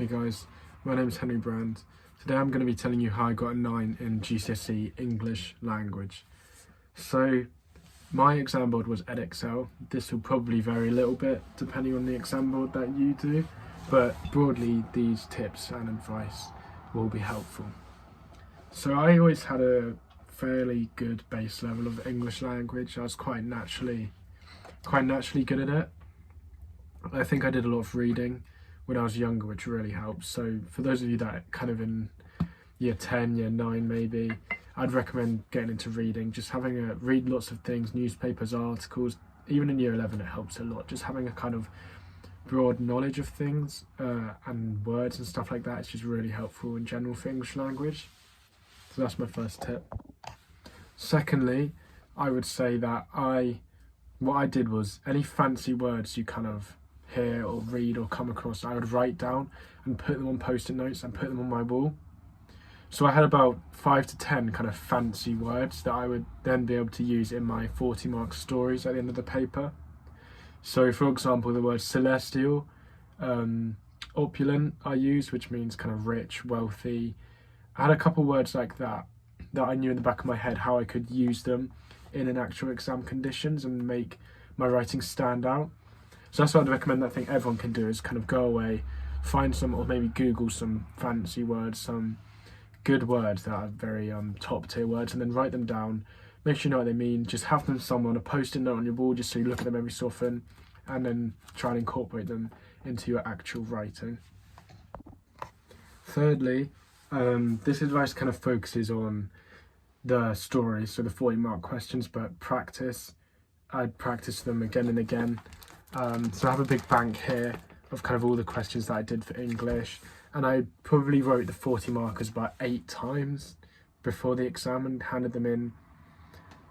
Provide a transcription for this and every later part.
Hey guys, my name is Henry Brand. Today I'm going to be telling you how I got a 9 in GCSE English language. So my exam board was Edexcel. This will probably vary a little bit depending on the exam board that you do, but broadly these tips and advice will be helpful. So I always had a fairly good base level of English language. I was quite naturally good at it. I think I did a lot of reading when I was younger, which really helps. So for those of you that are kind of in year 10, year 9 maybe, I'd recommend getting into reading. Just read lots of things, newspapers, articles. Even in year 11 it helps a lot. Just having a kind of broad knowledge of things and words and stuff like that is just really helpful in general for English language. So that's my first tip. Secondly, I would say that what I did was any fancy words you kind of hear or read or come across, I would write down and put them on post-it notes and put them on my wall. So I had about 5 to 10 kind of fancy words that I would then be able to use in my 40-mark stories at the end of the paper. So for example, the word celestial, opulent I used, which means kind of rich, wealthy. I had a couple words like that I knew in the back of my head how I could use them in an actual exam conditions and make my writing stand out. So that's what I'd recommend. I think everyone can do is kind of go away, find some, or maybe Google some fancy words, some good words that are very top tier words, and then write them down. Make sure you know what they mean. Just have them somewhere on a post-it note on your wall, just so you look at them every so often, and then try and incorporate them into your actual writing. Thirdly, this advice kind of focuses on the stories, so the 40-mark questions, but I'd practice them again and again. So I have a big bank here of kind of all the questions that I did for English, and I probably wrote the 40 markers about 8 times before the exam and handed them in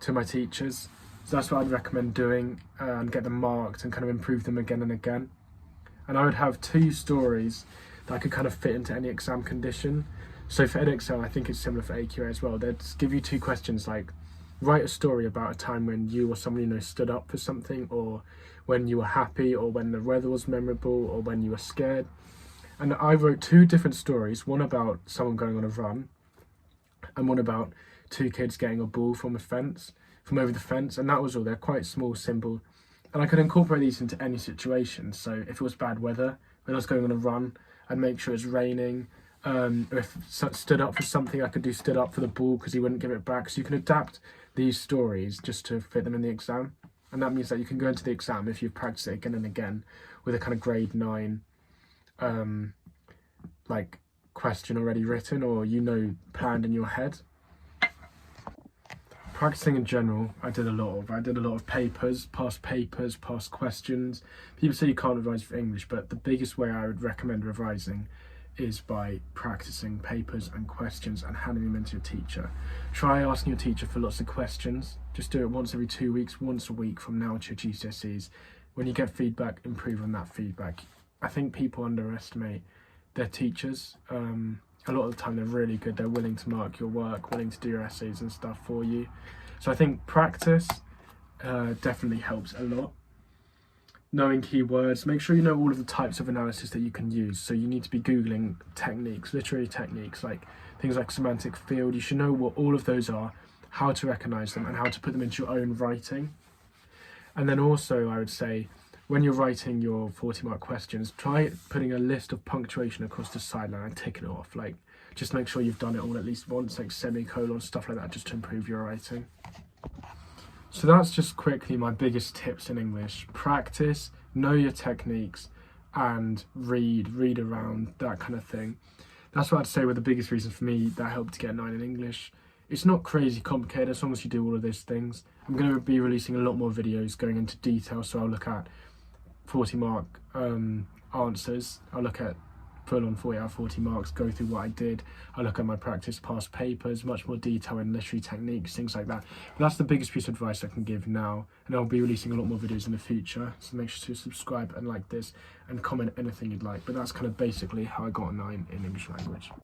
to my teachers. So that's what I'd recommend doing, and get them marked and kind of improve them again and again. And I would have 2 stories that I could kind of fit into any exam condition. So for Edexcel, I think it's similar for AQA as well. They'd give you 2 questions like, write a story about a time when you or someone you know stood up for something, or when you were happy, or when the weather was memorable, or when you were scared. And I wrote 2 different stories, one about someone going on a run and one about 2 kids getting a ball from over the fence, and that was all. They're quite small, simple, and I could incorporate these into any situation. So if it was bad weather, when I was going on a run, I'd make sure it's raining. If stood up for something, I could do stood up for the ball because he wouldn't give it back. So you can adapt these stories just to fit them in the exam, and that means that you can go into the exam if you've practiced it again and again with a kind of grade 9 like question already written, or planned in your head. Practicing in general, I did a lot of papers, past questions. People say you can't revise for English, but the biggest way I would recommend revising is by practicing papers and questions and handing them into your teacher. Try asking your teacher for lots of questions. Just do it once every 2 weeks, once a week from now to your GCSEs. When you get feedback, improve on that feedback. I think people underestimate their teachers. A lot of the time they're really good. They're willing to mark your work, willing to do your essays and stuff for you. So I think practice definitely helps a lot. Knowing keywords, make sure you know all of the types of analysis that you can use. So you need to be Googling techniques, literary techniques, like things like semantic field. You should know what all of those are, how to recognize them, and how to put them into your own writing. And then also, I would say, when you're writing your 40-mark questions, try putting a list of punctuation across the sideline and ticking it off. Like, just make sure you've done it all at least once, like semicolons, stuff like that, just to improve your writing. So that's just quickly my biggest tips in English. Practice, know your techniques, and read around, that kind of thing. That's what I'd say were the biggest reasons for me that helped to get a 9 in English. It's not crazy complicated as long as you do all of those things. I'm going to be releasing a lot more videos going into detail, so I'll look at 40-mark answers. I'll look at full-on 40 out of 40 marks, go through what I did. I look at my practice past papers, much more detail in literary techniques, things like that. But that's the biggest piece of advice I can give now, and I'll be releasing a lot more videos in the future, so make sure to subscribe and like this and comment anything you'd like. But that's kind of basically how I got a 9 in English language.